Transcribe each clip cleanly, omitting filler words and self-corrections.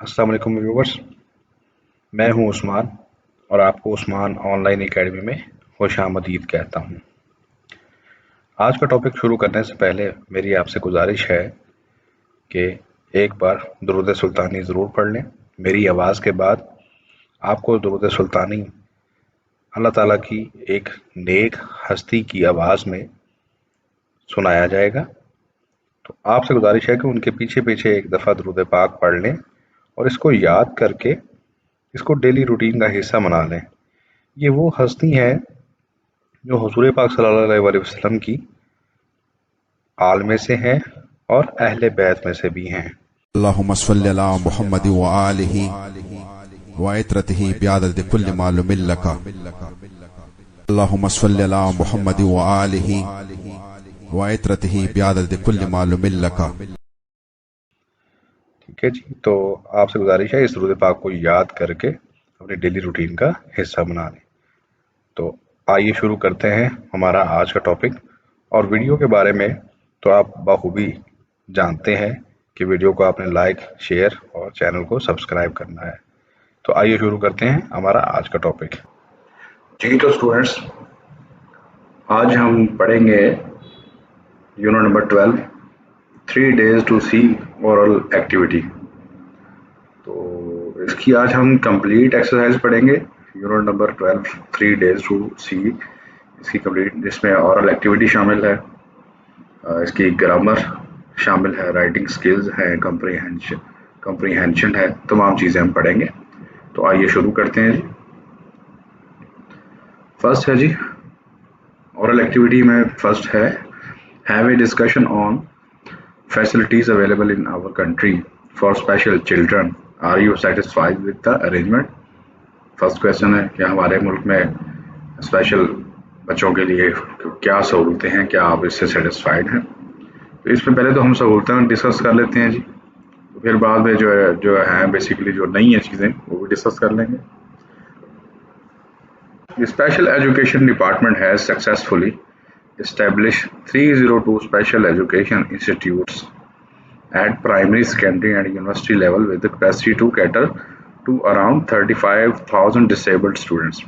अस्सलाम वालेकुम व्यूवर्स। मैं हूं उस्मान और आपको उस्मान ऑनलाइन एकेडमी में खुशामदीद कहता हूं। आज का टॉपिक शुरू करने से पहले मेरी आपसे गुजारिश है कि एक बार दुरूद सुल्तानी ज़रूर पढ़ लें। मेरी आवाज़ के बाद आपको दुरूद सुल्तानी अल्लाह ताला की एक नेक हस्ती की आवाज़ में सुनाया जाएगा। तो आपसे गुजारिश है कि उनके पीछे पीछे एक दफ़ा दुरूद पाक पढ़ लें और इसको याद करके इसको डेली रूटीन का हिस्सा बना लें। ये वो हस्ती है जो हुजूर पाक सल्लल्लाहु अलैहि वसल्लम की आल में से हैं और अहले बैत में से भी हैं। अल्लाहुम्मा सल्लि अला मुहम्मद व आलिहि व इत्रतिहि बिअदद कुल्लि मालूमिन लका। अल्लाहुम्मा सल्लि अला मुहम्मद व आलिहि व इत्रतिहि बिअदद कुल्लि मालूमिन लका। ठीक है जी, तो आपसे गुजारिश है इस दुरूद पाक को याद करके अपने डेली रूटीन का हिस्सा बना लें। तो आइए शुरू करते हैं हमारा आज का टॉपिक। और वीडियो के बारे में तो आप बखूबी जानते हैं कि वीडियो को आपने लाइक, शेयर और चैनल को सब्सक्राइब करना है। तो आइए शुरू करते हैं हमारा आज का टॉपिक। जी तो स्टूडेंट्स, आज हम पढ़ेंगे unit number 12, 3 days to see oral activity. तो इसकी आज हम कंप्लीट एक्सरसाइज पढ़ेंगे। Unit number 12, 3 days to see, इसकी कंप्लीट, जिसमें ओरल एक्टिविटी शामिल है, इसकी ग्रामर शामिल है, राइटिंग स्किल्स हैं, कंप्रीहेंशन है, तमाम चीज़ें हम पढ़ेंगे। तो आइए शुरू करते हैं जी। फर्स्ट है जी, ओरल एक्टिविटी में फर्स्ट है, have a discussion on facilities available in our country for special children, are you satisfied with the arrangement. First question है, क्या हमारे मुल्क में स्पेशल बच्चों के लिए क्या सहूलतें हैं, क्या आप इससे सेटिस्फाइड हैं। तो इसमें पहले तो हम सहूलतें डिस्कस कर लेते हैं जी, तो फिर बाद में जो है बेसिकली जो नई है चीज़ें वो भी डिस्कस कर लेंगे। The Special Education Department has successfully established 302 special education institutes at primary, secondary and university level with the capacity to cater to around 35,000 disabled students।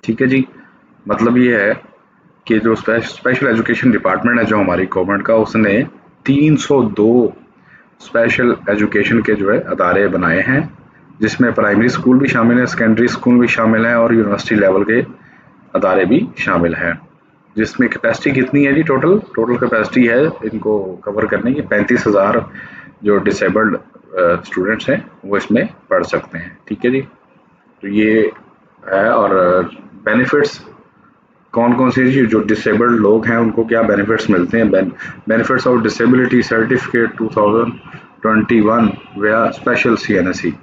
ठीक है जी, मतलब ये है कि जो स्पेशल एजुकेशन डिपार्टमेंट है जो हमारी गवर्नमेंट का, उसने 302 स्पेशल एजुकेशन के जो है अदारे बनाए हैं, जिसमें प्राइमरी स्कूल भी शामिल है, सेकेंडरी स्कूल भी शामिल है और यूनिवर्सिटी लेवल के अदारे भी शामिल हैं। जिसमें कैपेसिटी कितनी है जी, टोटल कैपेसिटी है इनको कवर करने की 35,000 जो डिसेबल्ड स्टूडेंट्स हैं वो इसमें पढ़ सकते हैं। ठीक है जी, तो ये है। और बेनिफिट्स कौन कौन से जी, जो डिसेबल्ड लोग हैं उनको क्या बेनिफिट्स मिलते हैं। बेनिफिट्स ऑफ डिसेबिलिटी सर्टिफिकेट 2021 वया स्पेशल CNSE।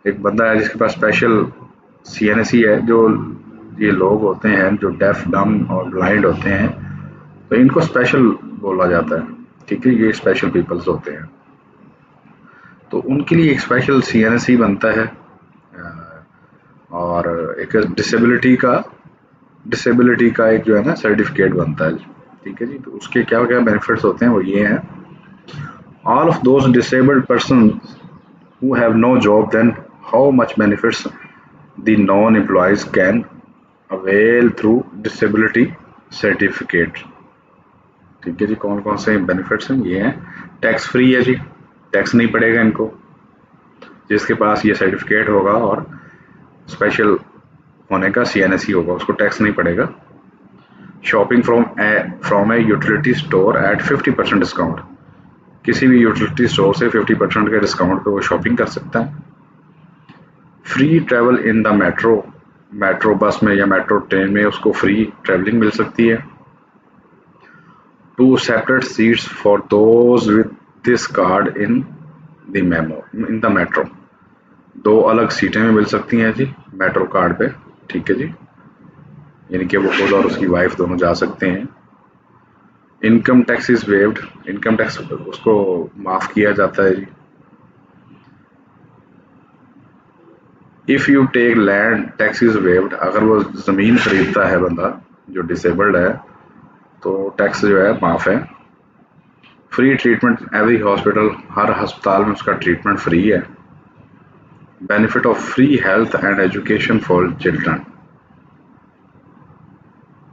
एक बंदा है जिसके पास स्पेशल CNSE है, जो ये लोग होते हैं जो डेफ, डम और ब्लाइंड होते हैं, तो इनको स्पेशल बोला जाता है। ठीक है, ये स्पेशल पीपल्स होते हैं, तो उनके लिए एक स्पेशल CNSE बनता है और एक डिसेबिलिटी का एक जो है ना सर्टिफिकेट बनता है। ठीक है जी, तो उसके क्या क्या बेनिफिट्स होते हैं वो ये हैं। All of those disabled person who have no job, then how much benefits the non-employees can avail through disability certificate। ठीक है जी, कौन कौन से बेनिफिट्स हैं ये हैं। टैक्स फ्री है जी, टैक्स नहीं पड़ेगा इनको, जिसके पास ये सर्टिफिकेट होगा और स्पेशल होने का CNSE होगा उसको टैक्स नहीं पड़ेगा। Shopping from a utility store at 50% discount, किसी भी यूटिलिटी स्टोर से 50% के डिस्काउंट पे वो शॉपिंग कर सकता है। Free travel in the metro bus में या मेट्रो ट्रेन में उसको फ्री ट्रैवलिंग मिल सकती है। 2 separate seats for those with this card in the metro, 2 अलग सीटें भी मिल सकती हैं जी मेट्रो कार्ड पे। ठीक है जी, यानी कि वो खुद और उसकी वाइफ दोनों जा सकते हैं। Income tax is waived, income tax उसको माफ किया जाता है जी। If you take land tax is waived, अगर वो ज़मीन खरीदता है बंदा जो डिसेबल्ड है तो टैक्स जो है माफ़ है। फ्री ट्रीटमेंट एवरी हॉस्पिटल, हर अस्पताल में उसका ट्रीटमेंट फ्री है। Benefit of free health and education for children,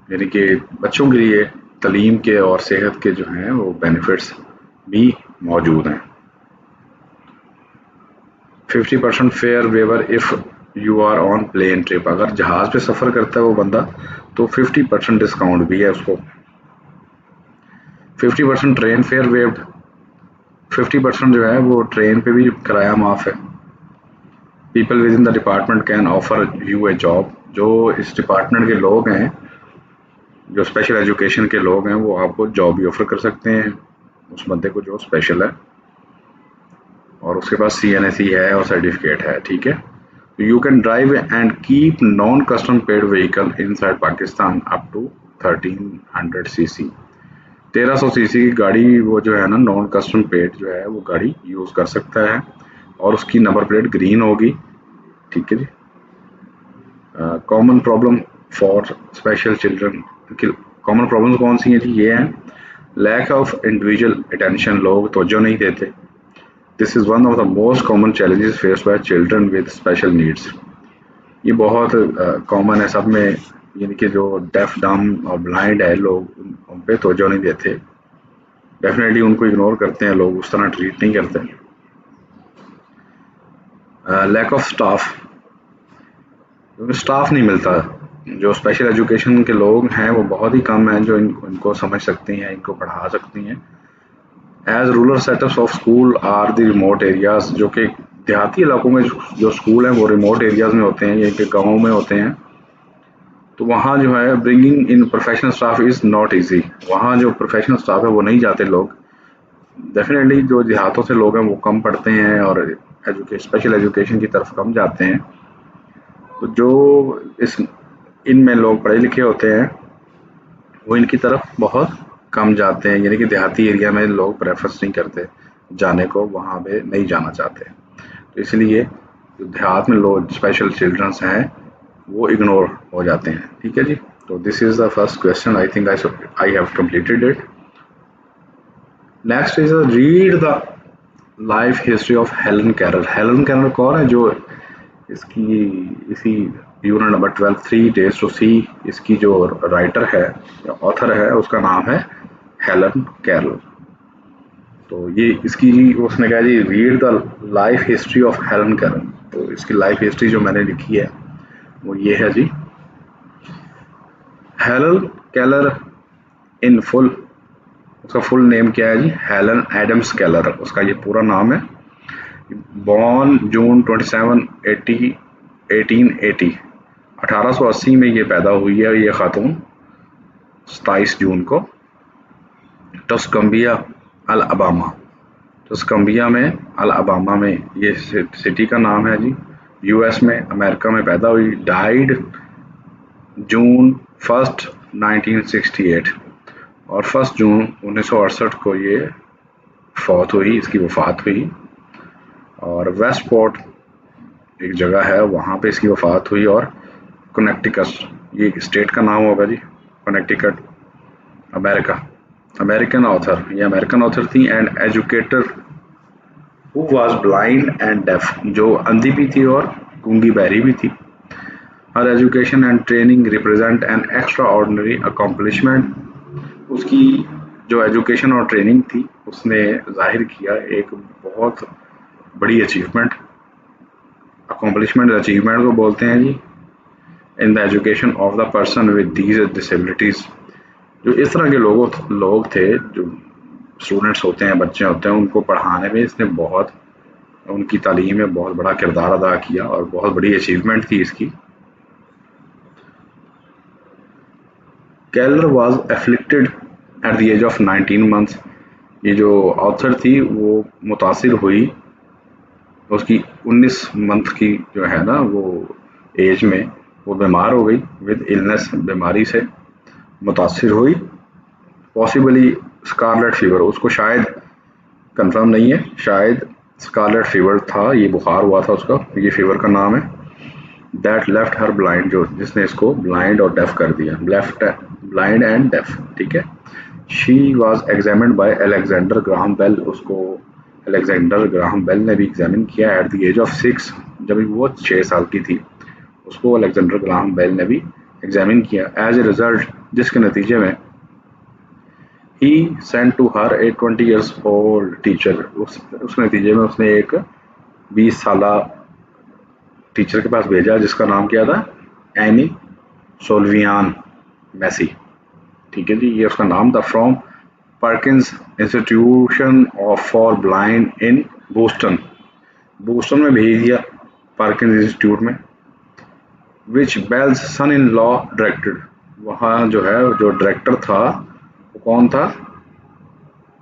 यानी कि बच्चों के लिए तालीम के और सेहत के जो हैं वो बेनिफिट्स भी मौजूद हैं। 50% fare waiver if you are on plane trip, अगर जहाज़ पे सफ़र करता है वो बंदा तो 50% डिस्काउंट भी है उसको। 50% ट्रेन फेयर वेव्ड, 50% जो है वो ट्रेन पे भी किराया माफ़ है। People with in the department can offer U A job, जो इस डिपार्टमेंट के लोग हैं, जो स्पेशल एजुकेशन के लोग हैं, वो आपको जॉब भी ऑफर कर सकते हैं उस बंदे को जो स्पेशल है और उसके पास CNSE है और सर्टिफिकेट है, ठीक है। You can drive and keep non custom paid vehicle inside Pakistan up to 1300 CC. 1300 CC की गाड़ी वो जो है ना नॉन कस्टम पेड जो है वो गाड़ी यूज़ कर सकता है और उसकी नंबर प्लेट ग्रीन होगी, ठीक है जी। Common problem for special children, common problems कौन सी हैं जी, ये हैं लैक ऑफ इंडिविजुअल अटेंशन, लोग तवज्जो नहीं देते। This is one of the most common challenges faced by children with special needs, ये बहुत कॉमन है सब में, यानी कि जो डेफ डम और ब्लाइंड है लोग उन पे तवज्जो नहीं देते, डेफिनेटली उनको इग्नोर करते हैं लोग, उस तरह ट्रीट नहीं करते। लैक ऑफ स्टाफ, क्योंकि स्टाफ नहीं मिलता, जो स्पेशल एजुकेशन के लोग हैं वो बहुत ही कम हैं जो इनको समझ सकती हैं, इनको पढ़ा सकती हैं। As rural setups of school are the remote areas, जो कि देहाती इलाकों में जो स्कूल हैं वो रिमोट एरियाज में होते हैं, ये कि गाँव में होते हैं, तो वहाँ जो है bringing in professional staff is not easy, वहाँ जो प्रोफेशनल स्टाफ है वो नहीं जाते लोग। डेफिनेटली जो देहातों से लोग हैं वो कम पढ़ते हैं और स्पेशल एजुकेशन की तरफ कम जाते हैं, तो जो इस इनमें लोग पढ़े लिखे होते हैं वो इनकी तरफ बहुत कम जाते हैं, यानी कि देहाती एरिया में लोग प्रेफर्स नहीं करते जाने को, वहाँ पे नहीं जाना चाहते, तो इसलिए जो देहात में लोग स्पेशल चिल्ड्रंस हैं वो इग्नोर हो जाते हैं, ठीक है जी। तो this is the first question, I think I have completed it. Next is read the life history of Helen Keller. Helen Keller कौन है, जो इसकी इसी unit number 12 3 days to see, इसकी जो राइटर है या ऑथर है उसका नाम है हेलन कैरल। तो ये इसकी जी उसने कहा जी read the life history of Helen Keller, तो इसकी लाइफ हिस्ट्री जो मैंने लिखी है वो ये है जी। हेलन कैलर इन फुल, उसका फुल नेम क्या है जी, हेलन एडम्स कैलर, उसका ये पूरा नाम है। बॉर्न जून 27 1880, 1880 में ये पैदा हुई है ये खातून, 27 जून को, टस्कम्बिया अलabama, टस्कम्बिया में अलabama में ये सिटी का नाम है जी। US में अमेरिका में पैदा हुई। डाइड जून 1 1968, और 1 जून 1968 को ये फौत हुई, इसकी वफ़ात हुई। और वेस्टपोर्ट एक जगह है वहाँ पे इसकी वफ़ात हुई। और कनेक्टिकट ये स्टेट का नाम होगा जी, कनेक्टिकट, अमेरिका। अमेरिकन ऑथर, ये अमेरिकन ऑथर थी and educator who was blind and deaf, जो अंधी भी थी और गूंगी बहरी भी थी। Her education and training represent an extraordinary accomplishment, उसकी जो एजुकेशन और ट्रेनिंग थी उसने जाहिर किया एक बहुत बड़ी अचीवमेंट, अकम्पलिशमेंट अचीवमेंट को बोलते हैं जी, in the education of the person with these disabilities. जो इस तरह के लोग थे, जो स्टूडेंट्स होते हैं, बच्चे होते हैं, उनको पढ़ाने में इसने बहुत, उनकी तालीम में बहुत बड़ा किरदार अदा किया और बहुत बड़ी अचीवमेंट थी इसकी। Keller was afflicted at the age of 19 months, ये जो ऑथर थी वो मुतासिर हुई उसकी 19 मंथ की जो है ना वो एज में, वो बीमार हो गई विद इलनेस, बीमारी से मुतासिर हुई। पॉसिबली स्कारलेट फीवर, उसको शायद, कंफर्म नहीं है, शायद स्कारलेट फीवर था, ये बुखार हुआ था उसका, ये फीवर का नाम है। दैट लेफ्ट हर ब्लाइंड, जो जिसने इसको ब्लाइंड और डेफ कर दिया, लेफ्ट ब्लाइंड एंड डेफ, ठीक है। She was examined by Alexander Graham Bell, उसको अलेक्जेंडर ग्राहम बेल ने भी एग्जामिन किया एट द एज ऑफ 6, जब वो 6 साल की थी, उसको अलेक्जेंडर ग्राहम बेल ने भी एग्जामिन किया। एज ए रिजल्ट, जिसके नतीजे में he sent to her a 20 years old teacher, उस नतीजे में उसने एक 20 साला टीचर के पास भेजा जिसका नाम क्या था, एनी सोल्वियान मैसी। ठीक है जी, ये उसका नाम था। From Perkins institution of for blind in Boston, Boston में भेज दिया पार्किंस इंस्टीट्यूट में। Which Bell's son in law directed, वहाँ जो है जो डायरेक्टर था वो कौन था,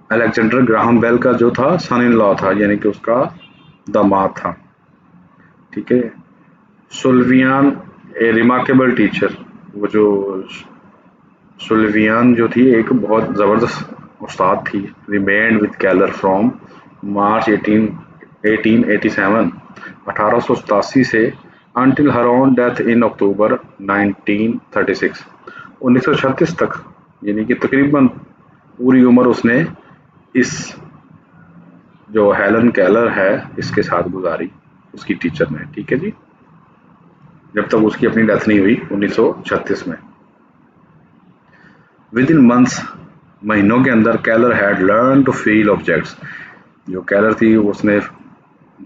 अलेक्जेंडर ग्राहम बेल का जो था सन इन लॉ था, यानी कि उसका दामाद था। ठीक है। सुल्वियान ए रिमार्केबल टीचर, वो जो सुल्वियान जो थी एक बहुत ज़बरदस्त उस्ताद थी। रिमेन्ड विद कैलर फ्रॉम मार्च 1887 1887 से until her own death in October 1936 1936 तक, यानी कि तकरीबन पूरी उम्र उसने इस जो हेलन केलर है इसके साथ गुजारी, उसकी टीचर ने। ठीक है जी, जब तक उसकी अपनी डेथ नहीं हुई 1936 में। विद इन मंथ्स, महीनों के अंदर, Keller had learn to feel objects, जो केलर थी उसने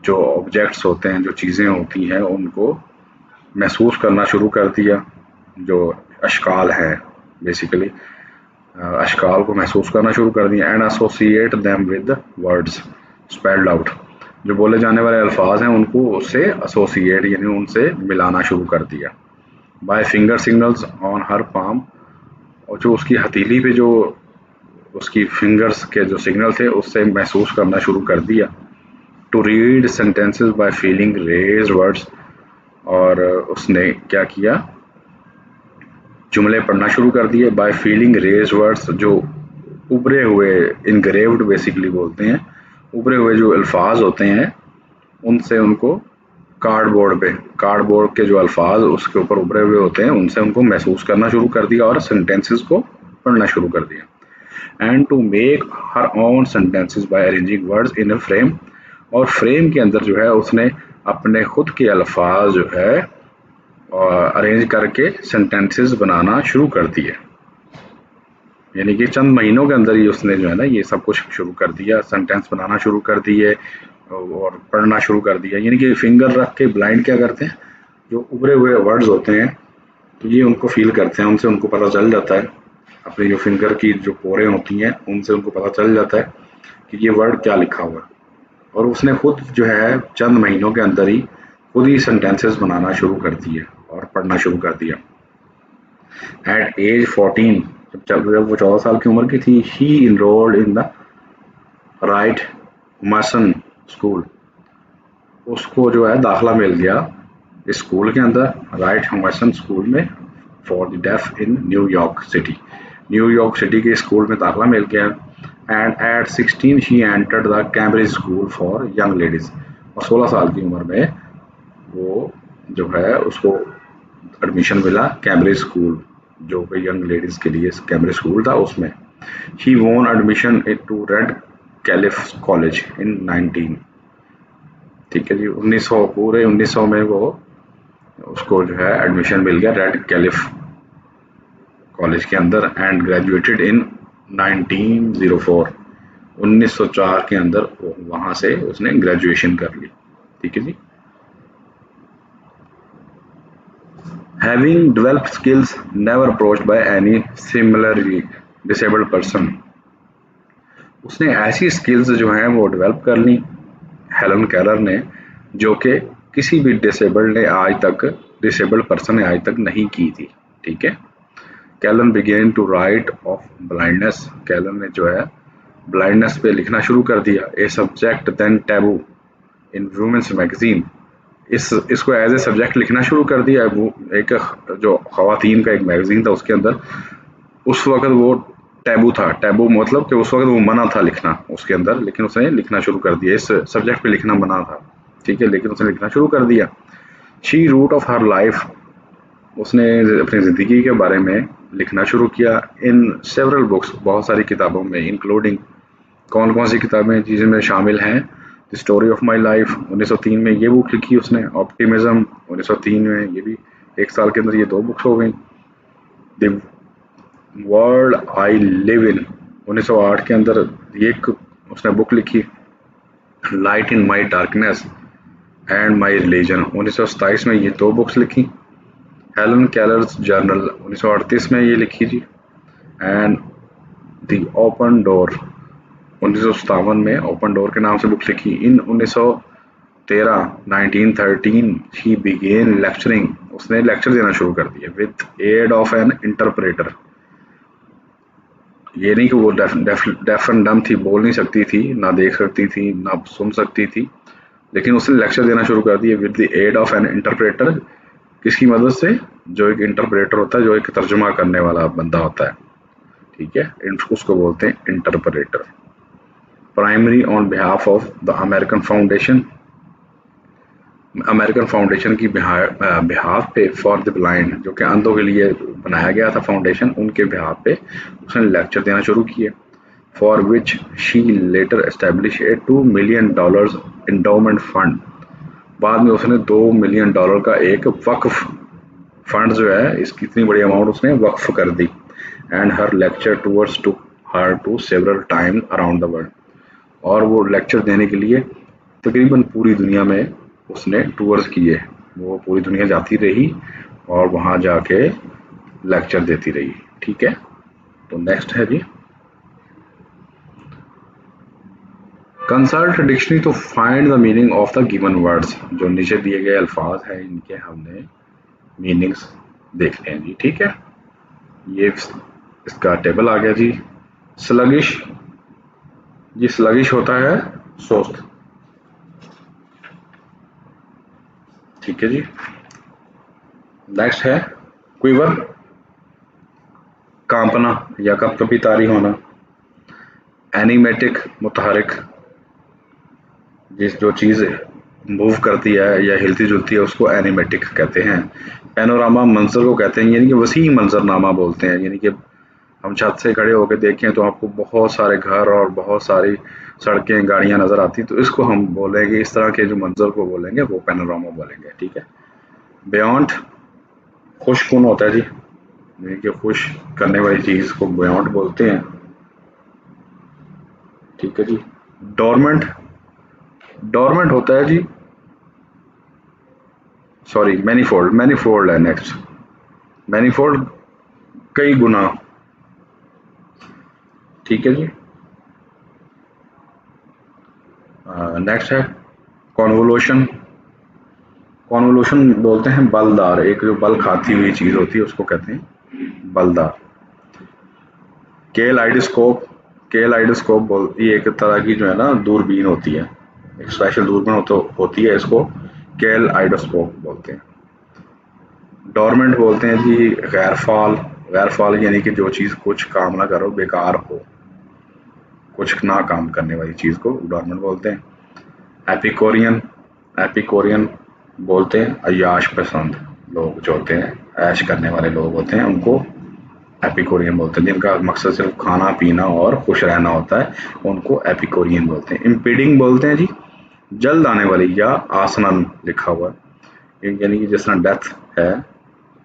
जो ऑब्जेक्ट्स होते हैं, जो चीज़ें होती हैं, उनको महसूस करना शुरू कर दिया। जो अशकाल हैं बेसिकली, अशकाल को महसूस करना शुरू कर दिया। And associate them with words spelled out, जो बोले जाने वाले अल्फाज हैं उनको उससे एसोसिएट यानी उनसे मिलाना शुरू कर दिया। By finger signals on her palm, और जो उसकी हथेली पे जो उसकी फिंगर्स के जो सिग्नल थे उससे महसूस करना शुरू कर दिया। To read sentences by feeling raised words, और उसने क्या किया, जुमले पढ़ना शुरू कर दिए। बाय फीलिंग रेज्ड वर्ड्स, जो उभरे हुए, इनग्रेव्ड बेसिकली बोलते हैं, उभरे हुए जो अल्फाज होते हैं उनसे उनको कार्डबोर्ड के जो अल्फाज उसके ऊपर उभरे हुए होते हैं उनसे उनको महसूस करना शुरू कर दिया और सेंटेंसेस को पढ़ना शुरू कर दिया। And to make her own sentences by arranging words in a frame, और फ्रेम के अंदर जो है उसने अपने खुद के अल्फाज जो है अरेंज करके सेंटेंसेस बनाना शुरू कर दिए। यानी कि चंद महीनों के अंदर ही उसने जो है ना ये सब कुछ शुरू कर दिया, सेंटेंस बनाना शुरू कर दिए और पढ़ना शुरू कर दिया। यानी कि फिंगर रख के ब्लाइंड क्या करते हैं, जो उभरे हुए वर्ड्स होते हैं तो ये उनको फील करते हैं, उनसे उनको पता चल जाता है, अपनी जो फिंगर की जो पोरें होती हैं उनसे उनको पता चल जाता है कि ये वर्ड क्या लिखा हुआ है। और उसने खुद जो है चंद महीनों के अंदर ही खुद ही सेंटेंसेस बनाना शुरू कर दिए और पढ़ना शुरू कर दिया। एट एज 14, जब वो 14 साल की उम्र की थी, he enrolled in the Wright Humason school, उसको जो है दाखिला मिल गया इस स्कूल के अंदर, राइट हमसन स्कूल में, for the deaf in New York city. New York city के स्कूल में दाखिला मिल गया। And at 16 she entered the Cambridge school for young ladies, और 16 साल की उम्र में वो जो है उसको एडमिशन मिला कैम्ब्रिज स्कूल, जो कि यंग लेडीज के लिए कैम्ब्रिज स्कूल था उसमें। He won admission to Radcliffe college in 19, ठीक है जी, 1900 पूरे 1900 में वो उसको जो है एडमिशन मिल गया रेड कैलिफ कॉलेज के अंदर। एंड ग्रेजुएटेड इन 1904, 1904 के अंदर वहां से उसने ग्रेजुएशन कर ली। ठीक है जी। Having developed skills never approached by any similarly disabled person, उसने ऐसी स्किल्स जो हैं वो डेवलप कर ली हेलन केलर ने, जो कि किसी भी डिसेबल्ड पर्सन ने आज तक नहीं की थी। ठीक है। Keller began to write of blindness, Keller ने जो है ब्लाइंडनेस पे लिखना शुरू कर दिया। A subject then taboo in women's magazine, इसको एज ए सब्जेक्ट लिखना शुरू कर दिया। वो एक जो खवातीन का एक मैगजीन था उसके अंदर, उस वक्त वो टैबू था, टैबू मतलब कि उस वक्त वो मना था लिखना उसके अंदर, लेकिन उसने लिखना शुरू कर दिया। इस सब्जेक्ट पे लिखना मना था, ठीक है, लेकिन उसने लिखना शुरू कर दिया। She wrote of her life, उसने अपनी ज़िंदगी के बारे में लिखना शुरू किया। इन सेवरल बुक्स, बहुत सारी किताबों में, इंक्लूडिंग कौन कौन सी किताबें चीज़ें में शामिल हैं, the story of my life 1903 में ये बुक लिखी उसने। ऑप्टिमिज्म 1903 में, ये भी 1 साल के अंदर ये 2 बुक्स हो गई। द वर्ल्ड आई लिव इन 1908 के अंदर ये एक उसने बुक लिखी। Light in my darkness and my religion 1927 में ये 2 बुक्स लिखी। हेलन केलर्स जर्नल 1938 में ये लिखी जी। एंड द ओपन डोर 1957 में ओपन डोर के नाम से बुक लिखी। इन 1913 ही बिगेन लेक्चरिंग, उसने लेक्चर देना शुरू कर दिया with aid of an interpreter. ये नहीं कि वो डेफ एंड डम थी, बोल नहीं सकती थी, ना देख सकती थी, ना सुन सकती थी, लेकिन उसने लेक्चर देना शुरू कर दिया with the aid of an interpreter. किसकी मदद से? जो एक इंटरप्रेटर होता है, जो एक तर्जुमा करने वाला बंदा होता है, ठीक है, उसको बोलते हैं interpreter. Primary on behalf of the American foundation, American foundation की बिहाफ पे फॉर द ब्लाइंड, जो कि अंधों के लिए बनाया गया था फाउंडेशन, उनके बिहाफ पे उसने लेक्चर देना शुरू किए। For which she later establish a $2 million endowment fund, बाद में उसने $2 मिलियन का एक वक्फ फंड जो है, इसकी इतनी बड़ी अमाउंट उसने वक्फ कर दी। And her lecture towards to her to several time around the world, और वो लेक्चर देने के लिए तकरीबन पूरी दुनिया में उसने टूर्स किए। वो पूरी दुनिया जाती रही और वहाँ जाके लेक्चर देती रही, ठीक है। तो नेक्स्ट है जी, consult dictionary to find the meaning of the given words, जो नीचे दिए गए अल्फाज हैं इनके हमने मीनिंग्स देखने हैं जी, ठीक है। ये इसका टेबल आ गया जी। स्लगिश, जी स्लगिश होता है सुस्त, ठीक है जी। नेक्स्ट है क्विवर, कांपना या कपकपी तारी होना। एनिमेटिक, मुतहरिक, जिस जो चीज़ मूव करती है या हिलती जुलती है उसको एनिमेटिक कहते हैं। पैनोरामा, मंजर को कहते हैं, यानी कि वसी मंजरनामा बोलते हैं, यानी कि हम छत से खड़े होकर देखें तो आपको बहुत सारे घर और बहुत सारी सड़कें, गाड़ियां नजर आती, तो इसको हम बोलेंगे, इस तरह के जो मंजर को बोलेंगे वो पैनोरामा बोलेंगे, ठीक है। बियॉन्ड, खुशकुन होता है जी, यानी कि खुश करने वाली चीज को बियॉन्ड बोलते हैं, ठीक है जी। डोरमेंट, डोरमेंट होता है जी, सॉरी मैनीफोल्ड, मैनीफोल्ड है नेक्स्ट। मैनीफोल्ड कई गुना, ठीक है जी। नेक्स्ट है कॉन्वोल्यूशन, कॉन्वोल्यूशन बोलते हैं बलदार, एक जो बल खाती हुई चीज होती है उसको कहते हैं बलदार। केलाइडोस्कोप, केलाइडोस्कोप बोलती है, एक तरह की जो है ना दूरबीन होती है, एक स्पेशल दूरबीन होती है, इसको केलाइडोस्कोप बोलते हैं। डोरमेंट बोलते हैं जी गैर फाल, गैर फाल यानी कि जो चीज़ कुछ काम ना करो, बेकार हो, कुछ ना काम करने वाली चीज़ को डोरमेंट बोलते हैं। एपिकोरियन, एपिकोरियन बोलते हैं अय्याश पसंद लोग जो होते हैं, ऐश करने वाले लोग होते हैं, उनको एपिकोरियन बोलते हैं, जिनका मकसद सिर्फ खाना पीना और खुश रहना होता है, उनको एपिकोरियन बोलते हैं। इम्पीडिंग बोलते हैं जी जल्द आने वाली, या आसनन लिखा हुआ, यानी कि जिस तरह डेथ है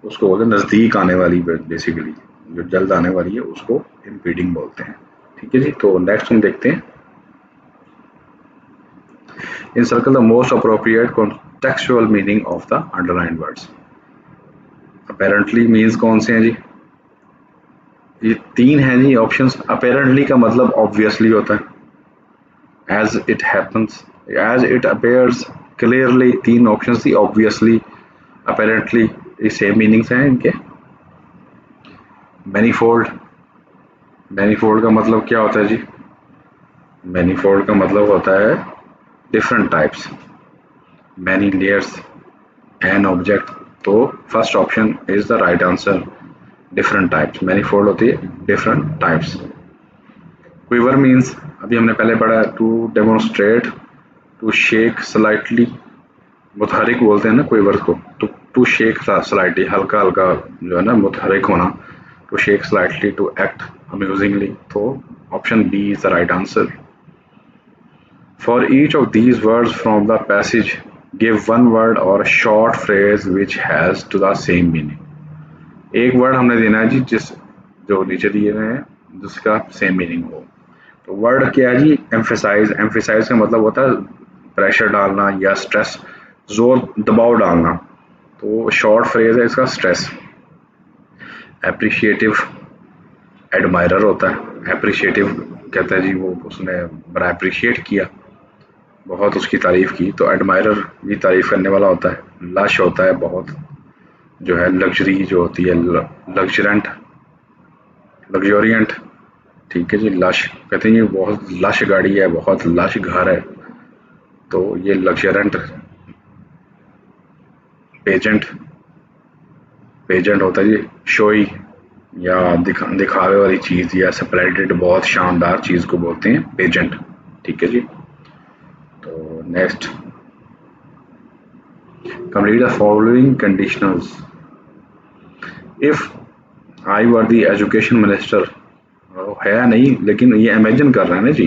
उसको बोलते हैं नज़दीक आने वाली, बेसिकली जो जल्द आने वाली है उसको इम्पीडिंग बोलते हैं, ठीक है जी। तो नेक्स्ट हम देखते हैं, encircle the most appropriate contextual meaning of the underlined words. Apparently means कौन से हैं जी? ये 3 हैं जी ऑप्शंस। अपेरेंटली का मतलब ऑब्वियसली होता है, as it happens, as it appears, clearly, 3 options थी, ऑब्वियसली, अपेरेंटली, ये सेम मीनिंग्स हैं इनके। मैनीफोल्ड, मैनीफोल्ड का मतलब क्या होता है जी? मैनीफोल्ड का मतलब होता है different types, many layers, an object, तो first option is the right answer, different types, manifold होती है डिफरेंट टाइप्स। क्विवर मीन्स अभी हमने पहले पढ़ा, to demonstrate, to shake slightly, मुतहरिक बोलते हैं ना क्विवर को, टू शेक स्लाइटली, हल्का हल्का जो है ना मुतहरिक होना, to shake slightly, to act amusingly, तो option B is the right answer. For each of these words from the passage, give one word or short phrase which has to the same meaning. एक word हमने देना है जी जिस जो नीचे दिए हुए हैं जिसका सेम मीनिंग हो। तो वर्ड क्या है जी? एम्फेसाइज। एम्फेसाइज का मतलब होता है प्रेशर डालना या स्ट्रेस, जोर दबाव डालना। तो शॉर्ट फ्रेज है इसका स्ट्रेस। एप्रिशिएटिव एडमायरर होता है। एप्रिशिएटिव कहते हैं जी वो उसने बड़ा अप्रिशिएट किया, बहुत उसकी तारीफ की। तो एडमायरर भी तारीफ करने वाला होता है। लश होता है बहुत जो है लग्जरी जो होती है, लग्जोरियंट। ठीक है जी। लश कहते हैं ये बहुत लश गाड़ी है, बहुत लश घर है, तो ये लग्जरेंट। पेजेंट, पेजेंट होता है जी शोई या दिखावे वाली चीज या स्प्लेंडेड बहुत शानदार चीज को बोलते हैं पेजेंट। ठीक है जी। तो next, complete the following conditionals. If I were the education minister, है नहीं लेकिन ये इमेजिन कर रहे हैं ना जी,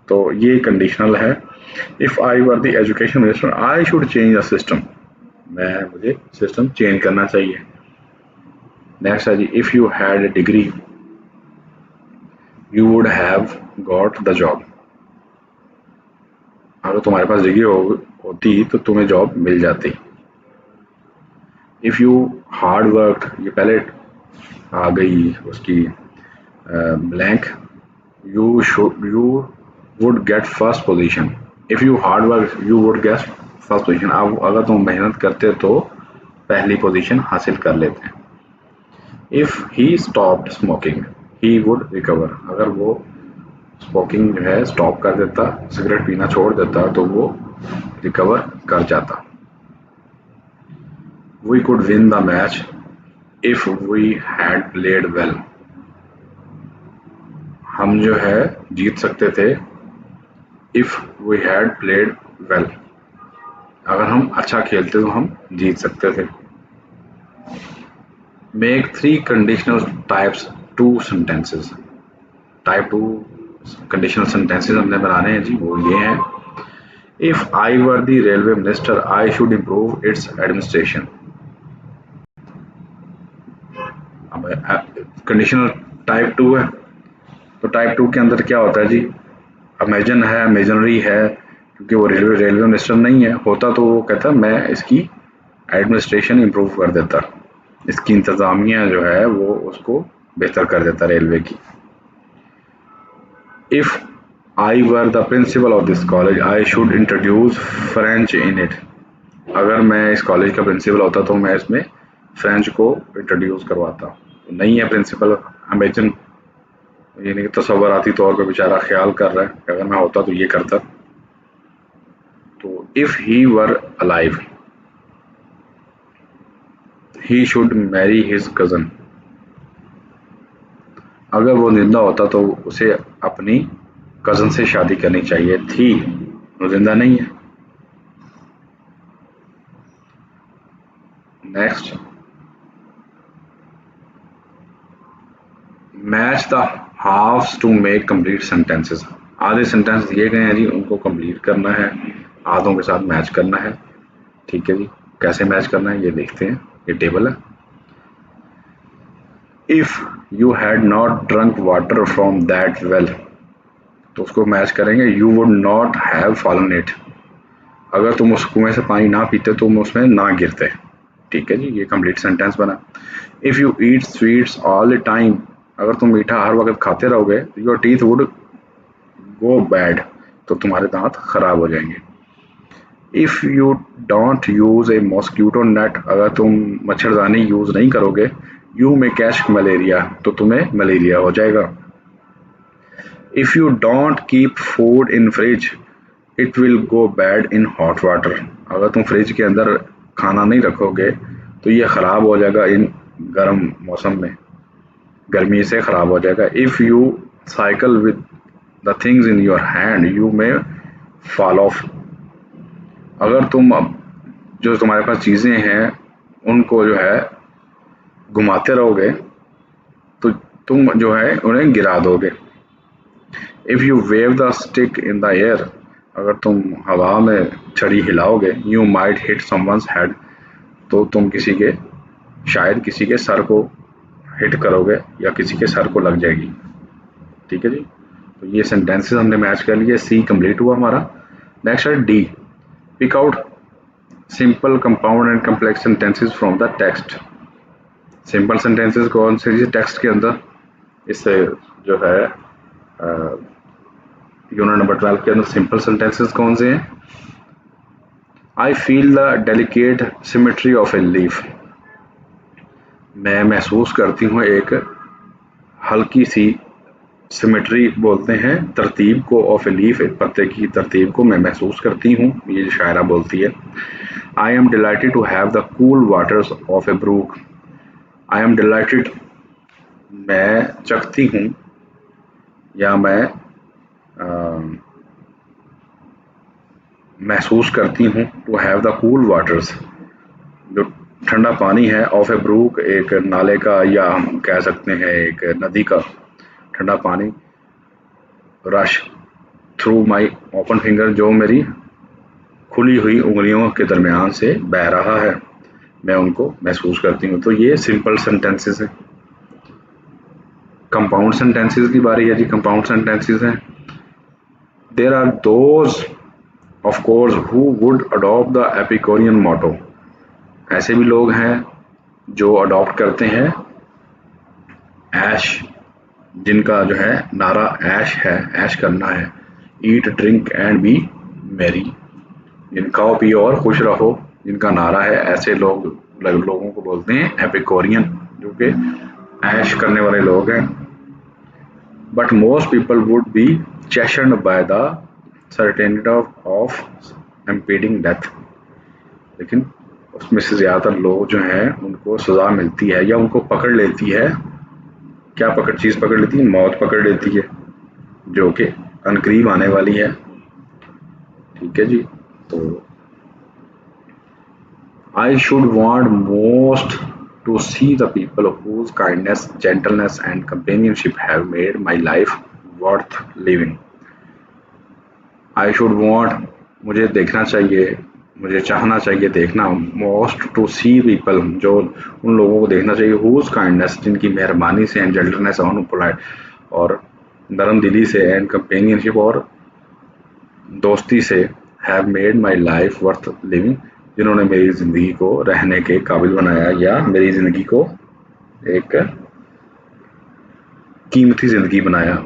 तो ये कंडीशनल है। If I were the education minister I should change the system, मुझे सिस्टम चेंज करना चाहिए। नेक्स्ट है जी, if you had a degree you would have got the job, अगर तुम्हारे पास डिग्री होती तो तुम्हें जॉब मिल जाती। इफ यू हार्ड वर्क, ये पहले आ गई उसकी blank, you would get first position. If you hard work you would get first position, अब अगर तुम मेहनत करते तो पहली पोजीशन हासिल कर लेते हैं। If he stopped smoking he would recover, अगर वो स्मोकिंग जो है स्टॉप कर देता, सिगरेट पीना छोड़ देता, तो वो रिकवर कर जाता। We could win the match if we had played well, हम जो है जीत सकते थे if we had played well, अगर हम अच्छा खेलते तो हम जीत सकते थे। Make 3 conditional types 2 sentences. Type 2 conditional sentences हमने बनाने हैं जी, वो ये हैं। If I were the railway minister I should improve its administration. अब कंडीशनल टाइप 2 है, तो टाइप 2 के अंदर क्या होता है जी? इमेजिन है, इमेजिनरी है, क्योंकि वो रेलवे मिनिस्टर नहीं है। होता तो वो कहता मैं इसकी एडमिनिस्ट्रेशन इम्प्रूव कर देता, इसकी इंतज़ामिया जो है वो उसको बेहतर कर देता रेलवे की। If I were the principle of this college I should introduce French in it, अगर मैं इस कॉलेज का प्रिंसिपल होता तो मैं इसमें फ्रेंच को इंट्रोड्यूस करवाता। नहीं है प्रिंसिपल, इमेजिन यानी कि तसव्वुराती तौर पे बेचारा ख्याल कर रहा है, अगर मैं होता तो ये करता। तो if he were alive he should Mary his cousin, अगर वो जिंदा होता तो उसे अपनी कज़न से शादी करनी चाहिए थी, वो जिंदा नहीं है। Next, match the halves to make complete sentences, आधे सेंटेंस दिए गए हैं जी, उनको कंप्लीट करना है, आधों के साथ मैच करना है। ठीक है जी, कैसे मैच करना है ये देखते हैं, ये टेबल है। If you had not drunk water from that well, तो उसको मैच करेंगे you would not have fallen it, अगर तुम उस कुएं से पानी ना पीते तो तुम उसमें ना गिरते। ठीक है जी, ये कंप्लीट सेंटेंस बना। If you eat sweets all the time, अगर तुम मीठा हर वक्त खाते रहोगे your teeth would go bad, तो तुम्हारे दांत खराब हो जाएंगे। If you don't use A mosquito net, अगर तुम मच्छरदानी यूज़ नहीं करोगे यू में कैच मलेरिया, तो तुम्हें मलेरिया हो जाएगा। If you don't keep food in fridge it will go bad in hot water, अगर तुम फ्रिज के अंदर खाना नहीं रखोगे तो ये ख़राब हो जाएगा इन गर्म मौसम में, गर्मी से ख़राब हो जाएगा। If you cycle with the things in your hand you may fall of, अगर तुम जो तुम्हारे पास चीज़ें हैं उनको जो है घुमाते रहोगे तो तुम जो है उन्हें गिरा दोगे। If you wave the stick in the air अगर तुम हवा में छड़ी हिलाओगे, you might hit someone's head, तो तुम शायद किसी के सर को हिट करोगे या किसी के सर को लग जाएगी। ठीक है जी, तो ये सेंटेंसेस हमने मैच कर लिए। सी कंप्लीट हुआ हमारा। नेक्स्ट है D, pick out simple, compound and complex sentences from the text. Simple sentences कौन से जी टेक्स्ट के अंदर? इससे जो है यूनिट नंबर 12 के अंदर सिंपल सेंटेंसेस कौन से हैं? I feel the delicate symmetry of a leaf, मैं महसूस करती हूँ एक हल्की सी सिमेट्री बोलते हैं तरतीब को, ऑफ ए लीफ, एक पत्ते की तरतीब को मैं महसूस करती हूँ, ये शायरा बोलती है। I am delighted to have the cool waters of a brook, I am delighted मैं चखती हूँ या मैं महसूस करती हूँ, to have the cool waters, जो ठंडा पानी है, ऑफ ए ब्रूक, एक नाले का, या हम कह सकते हैं एक नदी का ठंडा पानी, rush through my open finger, जो मेरी खुली हुई उंगलियों के दरमियान से बह रहा है, मैं उनको महसूस करती हूँ। तो ये सिंपल सेंटेंसेस हैं। कंपाउंड सेंटेंसेस की बारी है जी। कंपाउंड सेंटेंसेस हैं, there are those of course who would adopt the Epicurean motto, ऐसे भी लोग हैं जो अडॉप्ट करते हैं ऐश, जिनका जो है नारा ऐश है, ऐश करना है। Eat drink and be merry, जिन खाओ पियो और खुश रहो, जिनका नारा है, ऐसे लोगों को बोलते हैं एपिक्यूरियन, जो कि ऐश करने वाले लोग हैं। But most people would be chastened by the certainty of impending death, लेकिन उसमें से ज़्यादातर लोग जो हैं उनको सज़ा मिलती है या उनको पकड़ लेती है। क्या चीज़ पकड़ लेती है? मौत पकड़ लेती है, जो कि अनकरीब आने वाली है। ठीक है जी, तो I should want most to see the people whose kindness, gentleness and companionship have made my life worth living। I should want, मुझे देखना चाहिए, मुझे चाहना चाहिए, देखना, मोस्ट टू सी पीपल, जो उन लोगों को देखना चाहिए, हुज काइंडनेस, जिनकी मेहरबानी से, एंड जेंटलनेस ऑन पोलाइट, और नरम दिली से, एंड कंपेनियनशिप, और दोस्ती से, have made my life worth living, जिन्होंने मेरी ज़िंदगी को रहने के काबिल बनाया या मेरी ज़िंदगी को एक कीमती ज़िंदगी बनाया।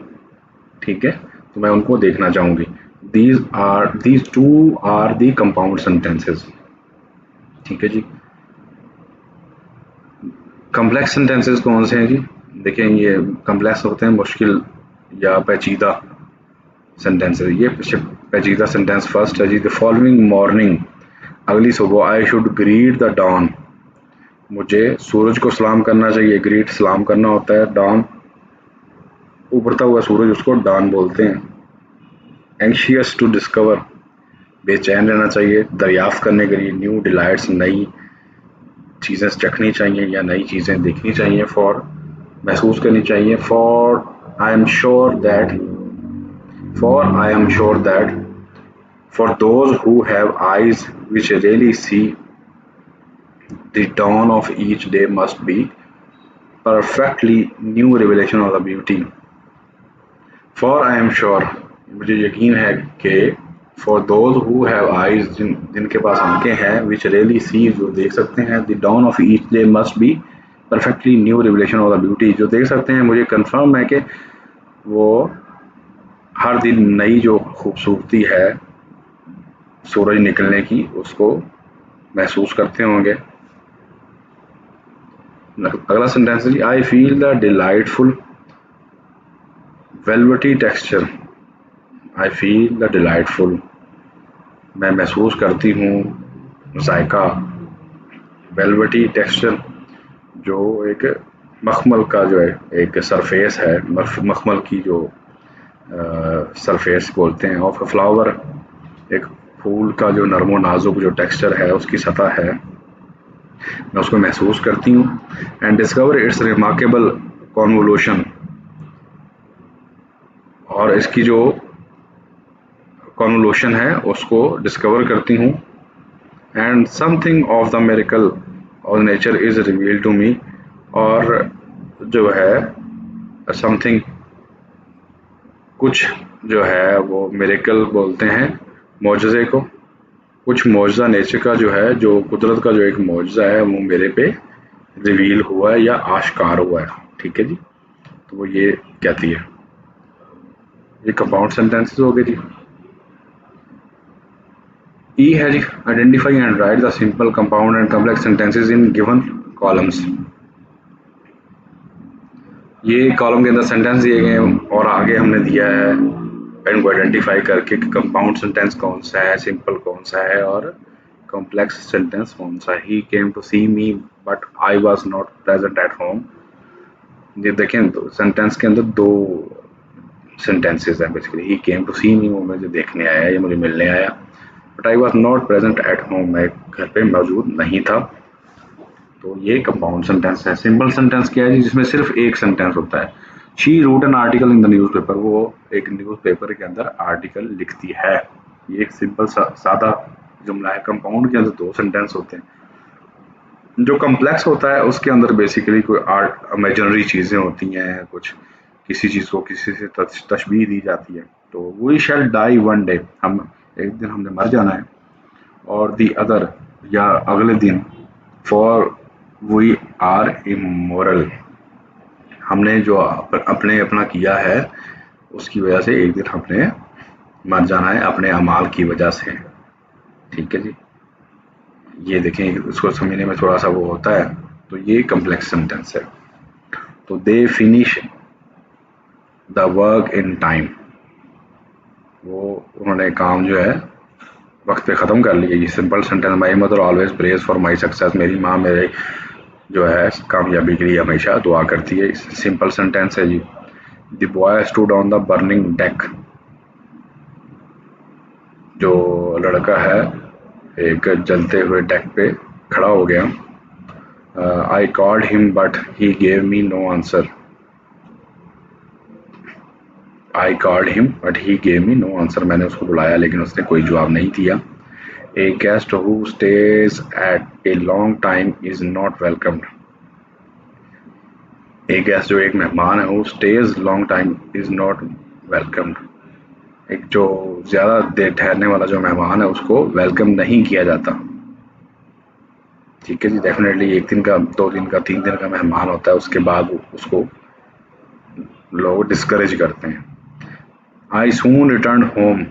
ठीक है, तो मैं उनको देखना चाहूँगी। these two are the compound sentences। ठीक है जी। कम्प्लेक्स सेंटेंसेस कौन से हैं जी? देखें, ये कम्प्लेक्स होते हैं मुश्किल या पेचीदा सेंटेंसेस। ये पेचीदा सेंटेंस फर्स्ट है जी, द फॉलोइंग मॉर्निंग, अगली सुबह, I should greet the dawn, मुझे सूरज को सलाम करना चाहिए। ग्रीट सलाम करना होता है, डॉन उभरता हुआ सूरज, उसको डॉन बोलते हैं। एंशियस टू डिस्कवर, बेचैन रहना चाहिए दरियाफ्त करने के लिए। न्यू डिलाइट्स, नई चीज़ें चखनी चाहिए या नई चीज़ें देखनी चाहिए। फॉर, महसूस करनी चाहिए। I am sure that for those who have eyes which really see the dawn of each day must be perfectly new revelation of the beauty। For I am sure, मुझे यकीन है कि for those who have eyes, जिनके पास आंखें हैं, which really see, जो देख सकते हैं, the dawn of each day must be perfectly new revelation of the beauty, जो देख सकते हैं, मुझे कंफर्म है कि वो हर दिन नई जो खूबसूरती है सूरज निकलने की, उसको महसूस करते होंगे। अगला सेंटेंस है, I feel the delightful velvety texture, I feel the delightful, मैं महसूस करती हूँ जायका, वेलवेटी टेक्सचर, जो एक मखमल का जो है एक सरफेस है, मखमल की जो सरफेस बोलते हैं, ऑफ अ फ्लावर, एक फूल का जो नरमो नाजुक जो टेक्सचर है, उसकी सतह है, मैं उसको महसूस करती हूँ। And discover its remarkable convolution, और इसकी जो कॉन्वोल्यूशन है उसको डिस्कवर करती हूँ, and something of the miracle of nature is reveal to me, और जो है समथिंग कुछ जो है वो मिरेकल बोलते हैं मौजज़े को, कुछ मौजज़ा नेचर का जो है, जो कुदरत का जो एक मौजज़ा है वो मेरे पे रिवील हुआ है या आश्कार हुआ है। ठीक है जी, तो वो ये कहती है। ये कंपाउंड सेंटेंसेस हो गए जी। ई है जी, identify and write the simple compound and complex sentences in given columns. ये कॉलम के अंदर सेंटेंस दिए गए हैं और आगे हमने दिया है इनको आइडेंटिफाई करके कि कंपाउंड सेंटेंस कौन सा है, सिंपल कौन सा है और कॉम्प्लेक्स सेंटेंस कौन सा है। He came to see me but I was not present at home. ये देखें, तो सेंटेंस के अंदर दो सेंटेंसेस हैं basically. He came to see मी, वो मुझे देखने आया, ये मुझे मिलने आया, but I was not present at home, मैं घर पे मौजूद नहीं था। तो ये कंपाउंड सेंटेंस है। सिंपल सेंटेंस क्या है जी, जिसमें सिर्फ एक सेंटेंस होता है। She wrote an article in the newspaper, वो एक न्यूज़पेपर के अंदर आर्टिकल लिखती है। ये एक सिंपल सादा जुमला है। कंपाउंड के अंदर दो सेंटेंस होते हैं। जो कम्प्लेक्स होता है उसके अंदर बेसिकली कोई आर्ट इमेजिनरी चीज़ें होती हैं, कुछ किसी चीज़ को किसी से तशबीह दी जाती है। तो we shall die one day, हम एक दिन हमने मर जाना है, और दी अदर या अगले दिन, फॉर वी आर इमोरल, हमने जो अपने अपना किया है उसकी वजह से एक दिन हमने मर जाना है अपने अमाल की वजह से। ठीक है जी, ये देखें, इसको समझने में थोड़ा सा वो होता है। तो ये कम्प्लेक्स सेंटेंस है। तो they finish the work in time, वो उन्होंने काम जो है वक्त पे ख़त्म कर लिया। ये simple sentence. My mother always praise for my success, मेरी माँ मेरे जो है कामयाबी के लिए हमेशा दुआ करती है। सिंपल सेंटेंस है जी। The boy stood on the burning deck, जो लड़का है एक जलते हुए डेक पे खड़ा हो गया। I called him but he gave me no answer, I called him but he gave me no answer, मैंने उसको बुलाया लेकिन उसने कोई जवाब नहीं दिया। A guest who stays at a long time is not welcomed, एक गेस्ट जो एक मेहमान है, who stays long time is not welcomed, एक जो ज़्यादा देर ठहरने वाला जो मेहमान है उसको वेलकम नहीं किया जाता। ठीक है जी, डेफिनेटली एक दिन का, 2 दिन का, 3 दिन का मेहमान होता है, उसके बाद उसको लोग डिस्करेज करते हैं। आई सून रिटर्न होम,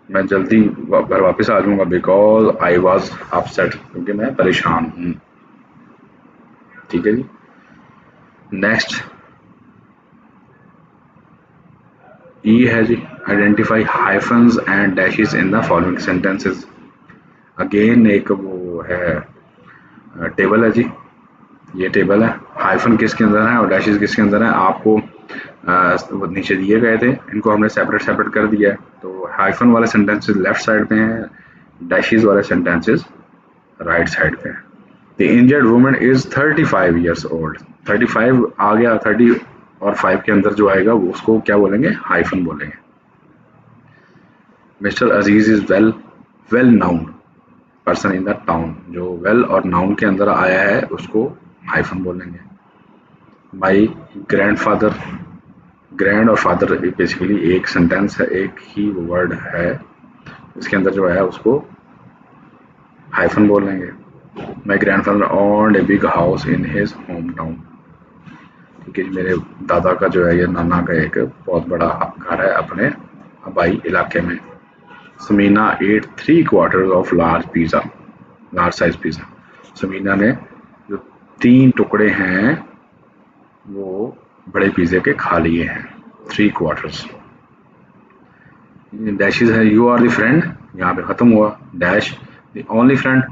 मैं जल्दी घर वापस आ जाऊंगा, बिकॉज आई वॉज अपसेट, क्योंकि मैं परेशान हूँ। ठीक है जी, नेक्स्ट ई है जी, identify hyphens and dashes in the following sentences. Again एक वो है टेबल है जी, ये टेबल है। हाइफन किसके अंदर है और डैशेस किसके अंदर है, आपको वो नीचे दिए गए थे, इनको हमने सेपरेट सेपरेट कर दिया है। तो हाइफन वाले सेंटेंसेस लेफ्ट साइड पे हैं, डैशेस वाले सेंटेंसेस राइट साइड पे हैं। The injured woman is 35 years old, 35 आ गया, 30 और 5 के अंदर जो आएगा वो उसको क्या बोलेंगे, हाइफन बोलेंगे। Mister Aziz is well known person in the town, जो वेल और नाउन के अंदर आया है उसको हाइफन बोलेंगे। माई ग्रैंडफादर, ग्रैंड और फादर बेसिकली एक सेंटेंस है, एक ही वर्ड है, इसके अंदर जो है उसको हाइफन बोलेंगे। माई grandfather owned a big house in his home town, ठीक है, मेरे दादा का जो है, ये नाना का एक बहुत बड़ा घर है अपने आबाई इलाके में। Samina ate 3/4 of large pizza, large size pizza, Samina ने जो 3 टुकड़े हैं वो बड़े पिज़्ज़े के खा लिए हैं, 3/4। डैशेज है, यू आर द फ्रेंड, यहाँ पे ख़त्म हुआ, डैश द ओनली फ्रेंड,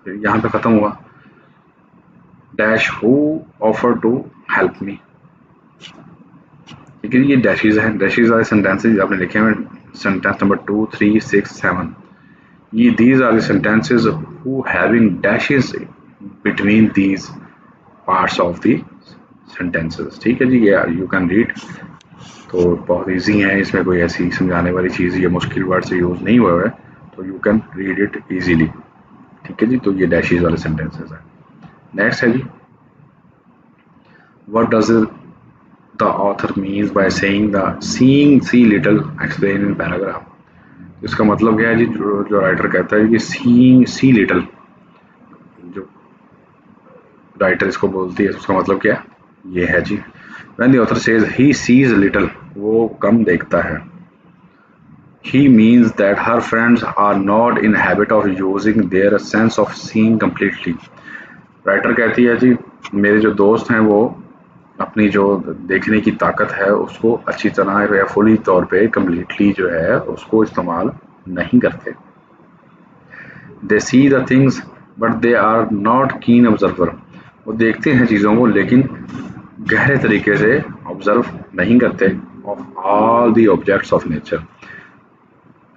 फिर यहाँ पे ख़त्म हुआ, dash who offer to help me. ठीक है, ये डैशेज हैं। डैशेज वाले सेंटेंसेज आपने लिखे हैं सेंटेंस नंबर 2, 3, 6, 7। ये these are the sentences who having dashes between these parts of the sentences. ठीक है जी, ये यू कैन रीड। तो बहुत ईजी है, इसमें कोई ऐसी समझाने वाली चीज़ या मुश्किल वर्ड से यूज़ नहीं हुआ है, तो you can read it easily. ठीक है जी, तो ये डैशेज वाले सेंटेंसेस हैं। नेक्स्ट है जी, what does the author means by saying the seeing see little explain in paragraph. इसका मतलब क्या है जी, जो राइटर कहता है कि सीइंग सी लिटिल, जो राइटर इसको बोलती है उसका मतलब क्या है, ये है जी, when the author says he sees little, वो कम देखता है, he means that her friends are not in habit of using their sense of seeing completely। Writer कहती है जी, मेरे जो दोस्त हैं वो अपनी जो देखने की ताकत है उसको अच्छी तरह या फुली तौर पे कम्प्लीटली जो है उसको इस्तेमाल नहीं करते। They see the things but they are not keen observer, वो देखते हैं चीज़ों को लेकिन गहरे तरीके से ऑब्जर्व नहीं करते of all the objects of nature,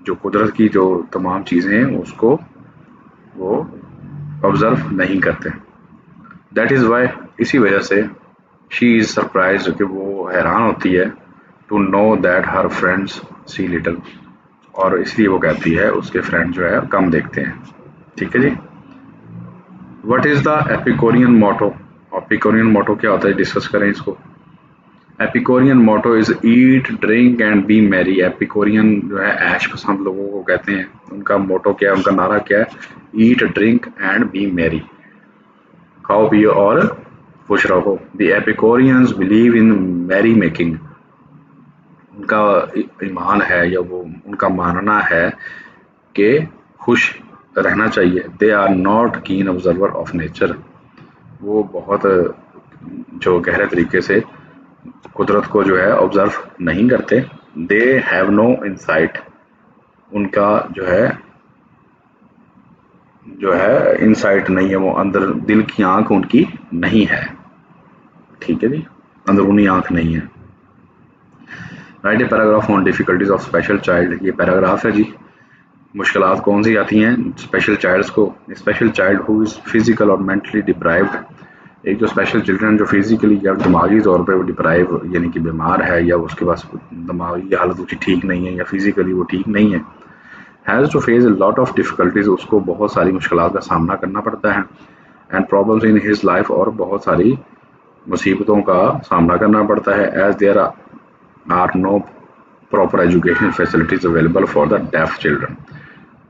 जो कुदरत की जो तमाम चीज़ें हैं उसको वो ऑब्जर्व नहीं करते। दैट इज़ वाई, इसी वजह से शी इज़ सरप्राइज, कि वो हैरान होती है, to know that her friends see little, और इसलिए वो कहती है उसके फ्रेंड जो है कम देखते हैं। ठीक है जी। What is the epicurean motto, epicurean motto क्या होता है, डिस्कस करें इसको। Epicurean motto is eat drink and be merry. Epicurean जो है ऐश पसंद लोगों को कहते हैं, उनका मोटो क्या है, उनका नारा क्या है, eat drink and be merry, खाओ पियो और खुश रहो। The epicureans believe in merry making, उनका ईमान है या वो उनका मानना है कि खुश रहना चाहिए। They are not keen observer of nature, वो बहुत जो गहरे तरीके से कुदरत को जो है ऑब्जर्व नहीं करते। दे हैव नो इंसाइट, उनका जो है इंसाइट नहीं है, वो अंदर दिल की आंख उनकी नहीं है। ठीक है जी, अंदरूनी आंख नहीं है। Right a paragraph on difficulties of special child, ये पैराग्राफ है जी, मुश्किलात कौन सी आती हैं स्पेशल चाइल्ड्स को। Special child who is physical और मेंटली डिप्राइव्ड, एक जो स्पेशल चिल्ड्रन जो फिजिकली या दिमागी तौर पे वो डिप्राइव यानी कि बीमार है या उसके पास दिमागी हालत उसकी ठीक नहीं है या फिजिकली वो ठीक नहीं है, has to face a lot of difficulties, उसको बहुत सारी मुश्किलात का सामना करना पड़ता है, and problems in his life, और बहुत सारी मुसीबतों का सामना करना पड़ता है। As there are no proper education facilities available for the deaf children,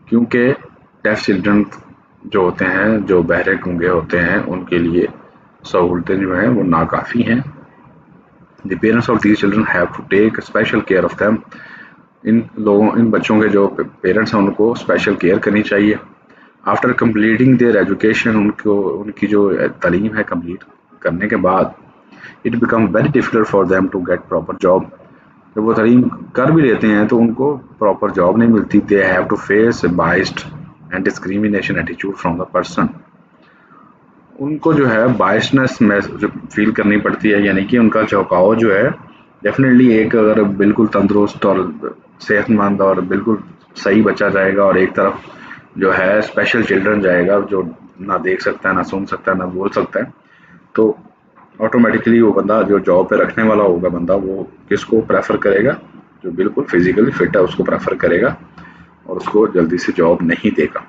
क्योंकि डेफ चिल्ड्रन जो होते हैं, जो बहरे गूंगे होते हैं, उनके लिए सहूलतें जो हैं वो नाकाफ़ी हैं। The parents of these children have to take special care of them, इन बच्चों के जो पेरेंट्स हैं उनको स्पेशल केयर करनी चाहिए। आफ्टर कंप्लीटिंग देयर एजुकेशन, उनकी जो तालीम है कंप्लीट करने के बाद, it become very difficult for them to get proper job, जब वो तालीम कर भी लेते हैं तो उनको प्रॉपर जॉब नहीं मिलती। They have to face biased and discrimination attitude from the person, उनको जो है बाइसनेस में फील करनी पड़ती है, यानी कि उनका झुकाव जो है डेफिनेटली, एक अगर बिल्कुल तंदुरुस्त और सेहतमंद और बिल्कुल सही बच्चा जाएगा और एक तरफ जो है स्पेशल चिल्ड्रन जाएगा जो ना देख सकता है, ना सुन सकता है, ना बोल सकता है, तो ऑटोमेटिकली वो बंदा जो जॉब पे रखने वाला होगा बंदा, वो किसको प्रेफर करेगा, जो बिल्कुल फिजिकली फिट है उसको प्रेफर करेगा और उसको जल्दी से जॉब नहीं देगा।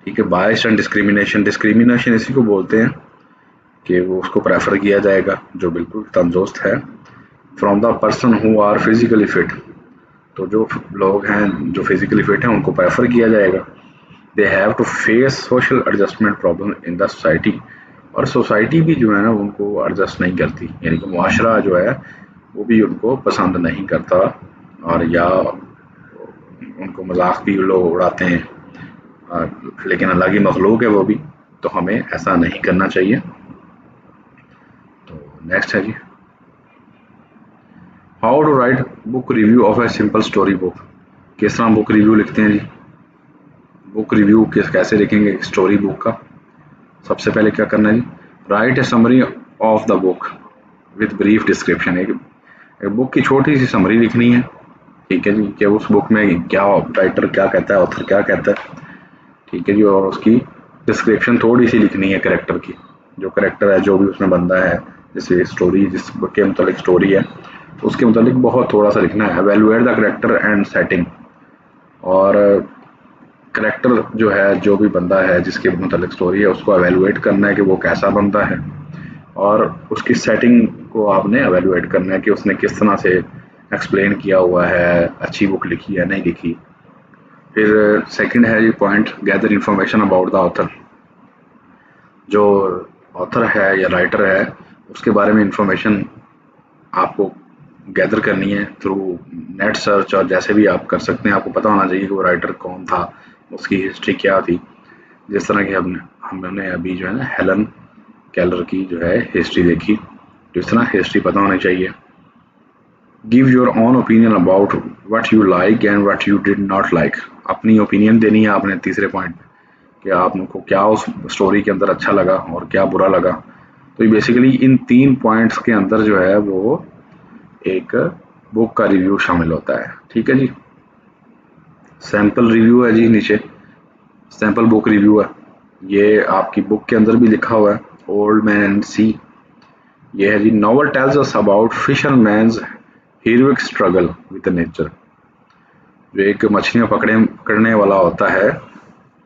ठीक है। बायस एंड डिस्क्रिमिनेशन, डिस्क्रिमिनेशन इसी को बोलते हैं कि वो उसको प्रेफर किया जाएगा जो बिल्कुल तंदुरुस्त है। From the person who are physically fit, तो जो लोग हैं जो फिजिकली फिट हैं उनको प्रेफर किया जाएगा। They have to face social adjustment problem in the society, और सोसाइटी भी जो है ना उनको एडजस्ट नहीं करती, यानी कि मुआशरा जो है वो भी उनको पसंद नहीं करता, और या उनको मजाक भी लोग उड़ाते हैं, लेकिन अल्लाह की मखलूक है वो भी, तो हमें ऐसा नहीं करना चाहिए। तो नेक्स्ट है जी, how to write book review of a simple story book, किस तरह बुक रिव्यू लिखते हैं जी। बुक रिव्यू कैसे लिखेंगे स्टोरी बुक का, सबसे पहले क्या करना है जी, write a summary of the book with brief description, एक बुक की छोटी सी समरी लिखनी है। ठीक है जी, कि उस बुक में क्या राइटर क्या कहता है, ऑथर क्या कहता है। ठीक है जी, और उसकी डिस्क्रिप्शन थोड़ी सी लिखनी है करेक्टर की, जो करेक्टर है जो भी उसमें बंदा है, जैसे स्टोरी जिस बुक के मुतालिक स्टोरी है उसके मतलब बहुत थोड़ा सा लिखना है। Evaluate the character and setting, और करेक्टर जो है, जो भी बंदा है जिसके मतलब स्टोरी है, उसको एवेलुएट करना है कि वो कैसा बंदा है, और उसकी सेटिंग को आपने एवेलुएट करना है कि उसने किस तरह से एक्सप्लेन किया हुआ है, अच्छी बुक लिखी है नहीं लिखी। फिर सेकंड है ये point, gather information about the author. जो ऑथर है या राइटर है उसके बारे में इंफॉर्मेशन आपको गैदर करनी है थ्रू नेट सर्च, और जैसे भी आप कर सकते हैं। आपको पता होना चाहिए कि वो राइटर कौन था, उसकी हिस्ट्री क्या थी। जिस तरह की हमने अभी जो है ना हेलन केलर की जो है हिस्ट्री देखी, तो इस तरह हिस्ट्री पता होनी चाहिए। Give your own opinion about what you like and what you did not like. अपनी ओपिनियन देनी है आपने तीसरे पॉइंट कि आपको क्या उस स्टोरी के अंदर अच्छा लगा और क्या बुरा लगा। तो बेसिकली इन 3 पॉइंट्स के अंदर जो है वो एक बुक का रिव्यू शामिल होता है। ठीक है जी। सैम्पल रिव्यू है जी नीचे, सैम्पल बुक रिव्यू है। ये आपकी बुक के अंदर भी लिखा हुआ है, ओल्ड मैन एंड सी। ये है जी, novel tells us about fishermen's heroic struggle with nature. जो एक मछलियां पकड़ने वाला होता है,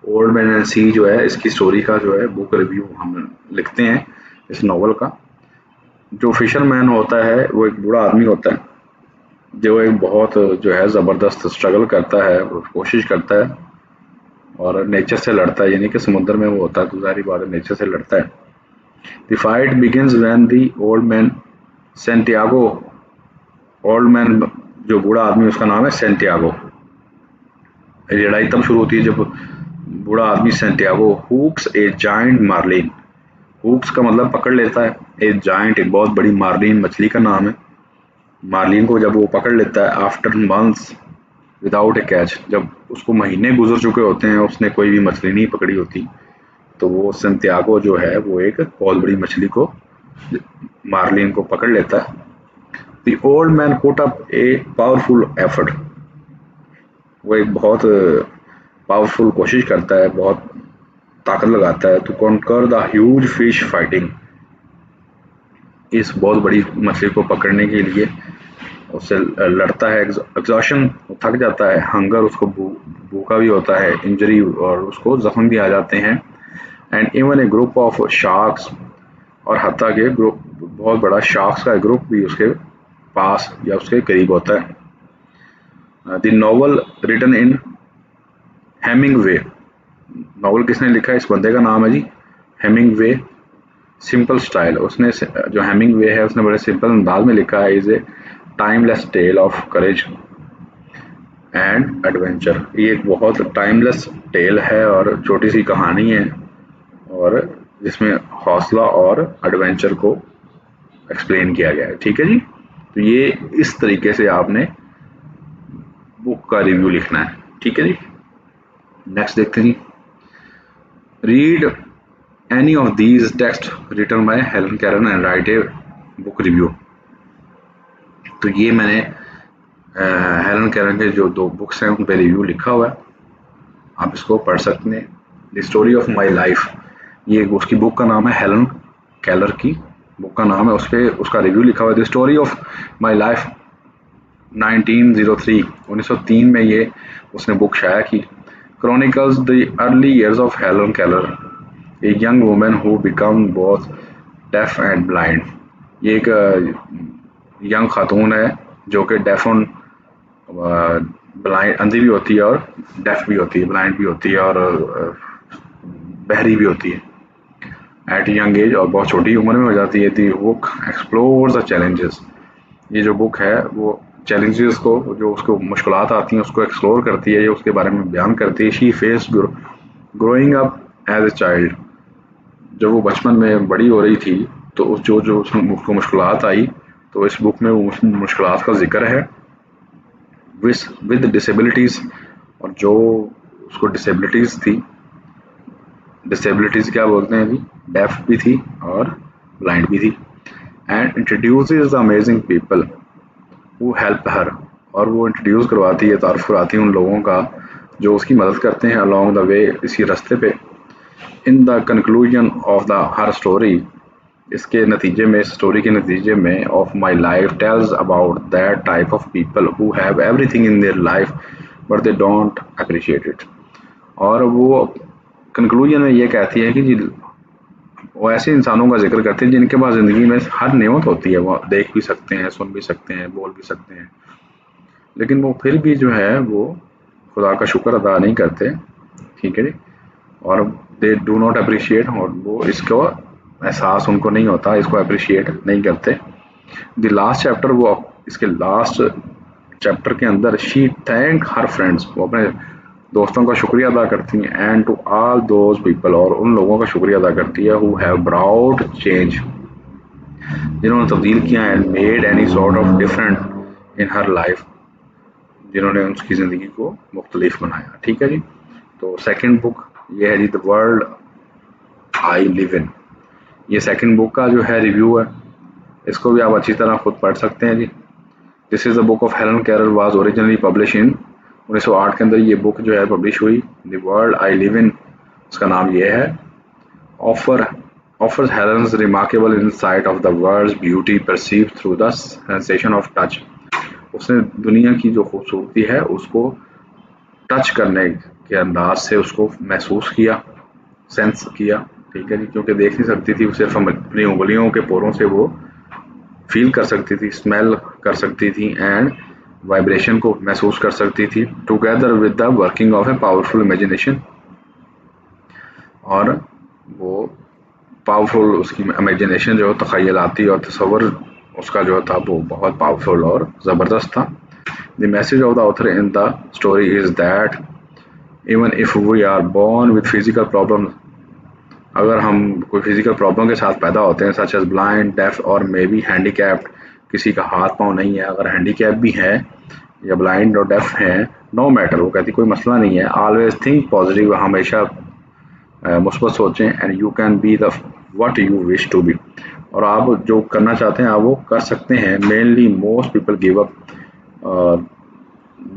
ओल्ड मैन एंड सी जो है, इसकी स्टोरी का जो है बुक रिव्यू हम लिखते हैं इस नॉवल का। जो फिशरमैन होता है वो एक बूढ़ा आदमी होता है, जो एक बहुत जो है ज़बरदस्त स्ट्रगल करता है, कोशिश करता है और नेचर से लड़ता है। यानी कि समुद्र में वो होता है तो ज़ाहिर बात है नेचर से लड़ता है। The fight begins when the old man Santiago, old man जो बूढ़ा आदमी उसका नाम है सेंटियागो। लड़ाई तब शुरू होती है जब बूढ़ा आदमी सेंटियागो हुक्स ए जाइंट मार्लिन। हुक्स का मतलब पकड़ लेता है, ए जाइंट एक बहुत बड़ी, मार्लिन मछली का नाम है। मार्लिन को जब वो पकड़ लेता है आफ्टर मंथ्स विदाउट ए कैच, जब उसको महीने गुजर चुके होते हैं उसने कोई भी मछली नहीं पकड़ी होती, तो वो सेंटियागो जो है वो एक बहुत बड़ी मछली को, मार्लिन को पकड़ लेता है। The old man put up a powerful effort. वो एक बहुत पावरफुल कोशिश करता है, बहुत ताकत लगाता है to conquer the huge fish fighting. इस बहुत बड़ी मछली को पकड़ने के लिए उससे लड़ता है। एग्जॉशन, थक जाता है। हंगर, उसको भूखा भी होता है। इंजरी, और उसको जख्म भी आ जाते हैं। And even a group of sharks, और हत्ता के ग्रुप, बहुत बड़ा शार्क्स का ग्रुप भी उसके पास या उसके करीब होता है। The novel written in Hemingway. Novel किसने लिखा है? इस बंदे का नाम है जी हेमिंगवे। सिंपल स्टाइल, उसने जो हेमिंगवे है उसने बड़े सिंपल अंदाज में लिखा है। Is a timeless tale of courage and adventure. ये एक बहुत टाइमलेस टेल है और छोटी सी कहानी है, और जिसमें हौसला और एडवेंचर को एक्सप्लेन किया गया है। ठीक है जी। तो ये इस तरीके से आपने बुक का रिव्यू लिखना है। ठीक है जी। नेक्स्ट देखते हैं जी, read any of these text written by Helen Keller and write a book review. तो ये मैंने हेलन केलन के जो 2 बुक्स हैं उन पे रिव्यू लिखा हुआ है, आप इसको पढ़ सकते हैं। The story of my life, ये उसकी बुक का नाम है, हेलन केलर की बुक का नाम है, उस पर उसका रिव्यू लिखा हुआ है। The story of my life 1903 में ये उसने बुक शाया की। Chronicles the early years of Helen Keller, a young women who become both deaf and blind. ये एक यंग खातून है जो कि डेफ और ब्लाइंड, अंधी भी होती है और डेफ भी होती है, ब्लाइंड भी होती है और बहरी भी होती है एट यंग एज, और बहुत छोटी उम्र में हो जाती है। दी बुक एक्सप्लोर्स द चैलेंजेस। ये जो बुक है वो चैलेंजेस को, जो उसको मुश्किलात आती हैं उसको एक्सप्लोर करती है, ये उसके बारे में बयान करती है। She face growing up as a child, जब वो बचपन में बड़ी हो रही थी तो जो जो उसको मुश्किलात आई, तो इस बुक में वो मुश्किलात का जिक्र है। विद डिसेबिलिटीज़, और जो उसको डिसेबिलिटीज़ थी, डिसेबिलिटीज़ क्या बोलते हैं अभी, डेफ भी थी और ब्लाइंड भी थी। And introduces the amazing people who help her, और वो इंट्रोड्यूस करवाती है, तारुफ कराती है उन लोगों का जो उसकी मदद करते हैं अलॉन्ग द वे, इसी रास्ते पे। In the conclusion of the her story, इसके नतीजे में, स्टोरी के नतीजे में, of my life tells about that type of people who have everything in their life but they don't appreciate it. और वो कंक्लूजन में ये कहती है कि जी वो ऐसे इंसानों का जिक्र करते हैं जिनके पास ज़िंदगी में हर नेमत होती है, वो देख भी सकते हैं, सुन भी सकते हैं, बोल भी सकते हैं, लेकिन वो फिर भी जो है वो खुदा का शुक्र अदा नहीं करते, ठीक है जी। और दे डू नॉट अप्रिशिएट, और वो इसको एहसास उनको नहीं होता, इसको अप्रिशिएट नहीं करते। द लास्ट चैप्टर, वो इसके लास्ट चैप्टर के अंदर शी थैंक हर फ्रेंड्स, वो अपने दोस्तों का शुक्रिया अदा करती हैं, and to all those people, और उन लोगों का शुक्रिया अदा करती है हु हैव ब्राउट चेंज, जिन्होंने तब्दील किया, and made any sort of different in her life, जिन्होंने उसकी ज़िंदगी को मुख्तलिफ बनाया, ठीक है जी। तो सेकंड बुक ये है जी, the world I live in. ये सेकंड बुक का जो है रिव्यू है, इसको भी आप अच्छी तरह खुद पढ़ सकते हैं जी। This is the book of Helen Keller, was originally publish in 1908 के अंदर ये बुक जो है पब्लिश हुई। The world I live in, उसका नाम ये है। offers Helen's remarkable insight of the world's beauty perceived through the sensation of touch। उसने दुनिया की जो खूबसूरती है उसको टच करने के अंदाज से उसको महसूस किया, सेंस किया, ठीक है जी, क्योंकि देख नहीं सकती थी, सिर्फ अपनी उंगलियों के पोरों से वो फील कर सकती थी, स्मेल कर सकती थी, एंड वाइब्रेशन को महसूस कर सकती थी, together with the working of a powerful imagination. और वो पावरफुल उसकी इमेजिनेशन जो तख़यलाती और तसव्वुर उसका जो था वो बहुत पावरफुल और ज़बरदस्त था। The message of the author in the story is that even if we are born with physical problem, अगर हम कोई फिजिकल प्रॉब्लम के साथ पैदा होते हैं, सच एज ब्लाइंड, डेफ और मे बी हैंडीकैप्ड, किसी का हाथ पाँव नहीं है, अगर हैंडीकैप भी है या ब्लाइंड और डेफ हैं, नो मैटर, वो कहती कोई मसला नहीं है, ऑलवेज थिंक पॉजिटिव, हमेशा मुस्बत सोचें, and you can be the what you wish to be, और आप जो करना चाहते हैं आप वो कर सकते हैं। Mainly most people give up,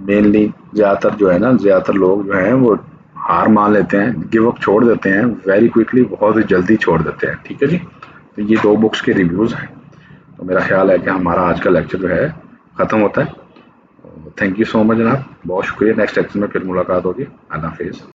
mainly ज़्यादातर जो है ना, ज़्यादातर लोग जो हैं वो हार मान लेते हैं, गिव अप छोड़ देते हैं वेरी क्विकली, बहुत ही जल्दी छोड़ देते हैं, ठीक है जी। तो ये दो बुक्स के रिव्यूज़ हैं। तो मेरा ख्याल है कि हमारा आज का लेक्चर जो है ख़त्म होता है। थैंक यू सो मच जनाब, बहुत शुक्रिया। नेक्स्ट लेक्चर में फिर मुलाकात होगी। अल्लाह हाफिज़।